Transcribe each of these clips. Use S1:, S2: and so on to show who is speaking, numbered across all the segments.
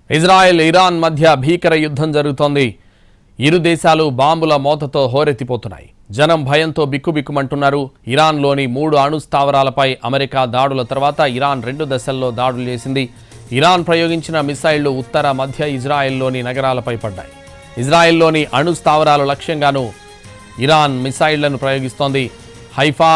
S1: Israel Iran మధ్య భీకర యుద్ధం జరుగుతోంది. ఇరు దేశాలు బాంబుల మోతతో హోరెత్తిపోతున్నాయి. జనం భయంతో బిక్కుబిక్కుమంటున్నారు. ఇరాన్లోని 3 అణు స్థావరాలపై అమెరికా దాడుల తర్వాత ఇరాన్ 2 దశల్లో దాడులు చేసింది. ఇరాన్ ప్రయోగించిన మిసైళ్లు ఉత్తర మధ్య ఇజ్రాయెల్లోని నగరాలపై పడ్డాయి. ఇజ్రాయెల్లోని అణు స్థావరాలు లక్ష్యంగానూ ఇరాన్ మిసైళ్లను ప్రయోగిస్తోంది. హైఫా,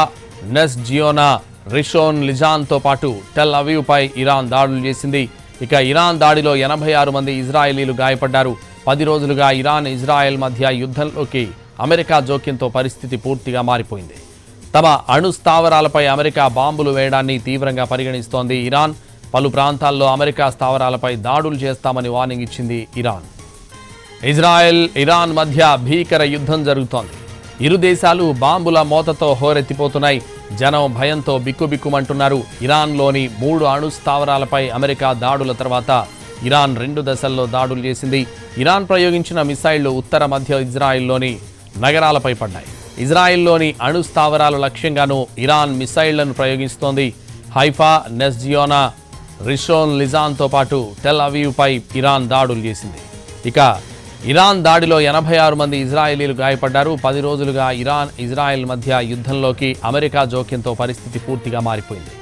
S1: నెస్ జియోనా, రిషోన్ లిజాన్తో పాటు టెల్ అవీవ్పై ఇరాన్ దాడులు చేసింది. ఇక ఇరాన్ దాడిలో 86 మంది ఇజ్రాయేలీలు గాయపడ్డారు. 10 రోజులుగా ఇరాన్ ఇజ్రాయెల్ మధ్య యుద్ధంలోకి అమెరికా జోక్యంతో పరిస్థితి పూర్తిగా మారిపోయింది. తమ అణు స్థావరాలపై అమెరికా బాంబులు వేయడాన్ని తీవ్రంగా పరిగణిస్తోంది ఇరాన్. పలు ప్రాంతాల్లో అమెరికా స్థావరాలపై దాడులు చేస్తామని వార్నింగ్ ఇచ్చింది ఇరాన్. ఇజ్రాయెల్ ఇరాన్ మధ్య భీకర యుద్ధం జరుగుతోంది. ఇరు దేశాలు బాంబుల మోతతో హోరెత్తిపోతున్నాయి. జనం భయంతో బిక్కుబిక్కుమంటున్నారు. ఇరాన్లోని 3 అణు స్థావరాలపై అమెరికా దాడుల తర్వాత ఇరాన్ 2 దశల్లో దాడులు చేసింది. ఇరాన్ ప్రయోగించిన మిసైళ్లు ఉత్తర మధ్య ఇజ్రాయెల్లోని నగరాలపై పడ్డాయి. ఇజ్రాయెల్లోని అణు స్థావరాల లక్ష్యంగానూ ఇరాన్ మిసైళ్లను ప్రయోగిస్తోంది. హైఫా, నెస్ జియోనా, రిషోన్ లిజాన్తో పాటు టెల్ అవీవ్పై ఇరాన్ దాడులు చేసింది. ఇక ఇరాన్ దాడిలో 86 మంది ఇజ్రాయేలీలు గాయపడ్డారు. 10 రోజులుగా ఇరాన్ ఇజ్రాయెల్ మధ్య యుద్ధంలోకి అమెరికా జోక్యంతో పరిస్థితి పూర్తిగా మారిపోయింది.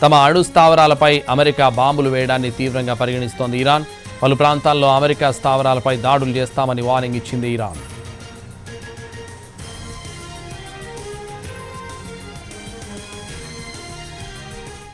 S1: తమ అణు స్థావరాలపై అమెరికా బాంబులు వేయడాన్ని తీవ్రంగా పరిగణిస్తోంది ఇరాన్. పలు ప్రాంతాల్లో అమెరికా స్థావరాలపై దాడులు చేస్తామని వార్నింగ్ ఇచ్చింది ఇరాన్.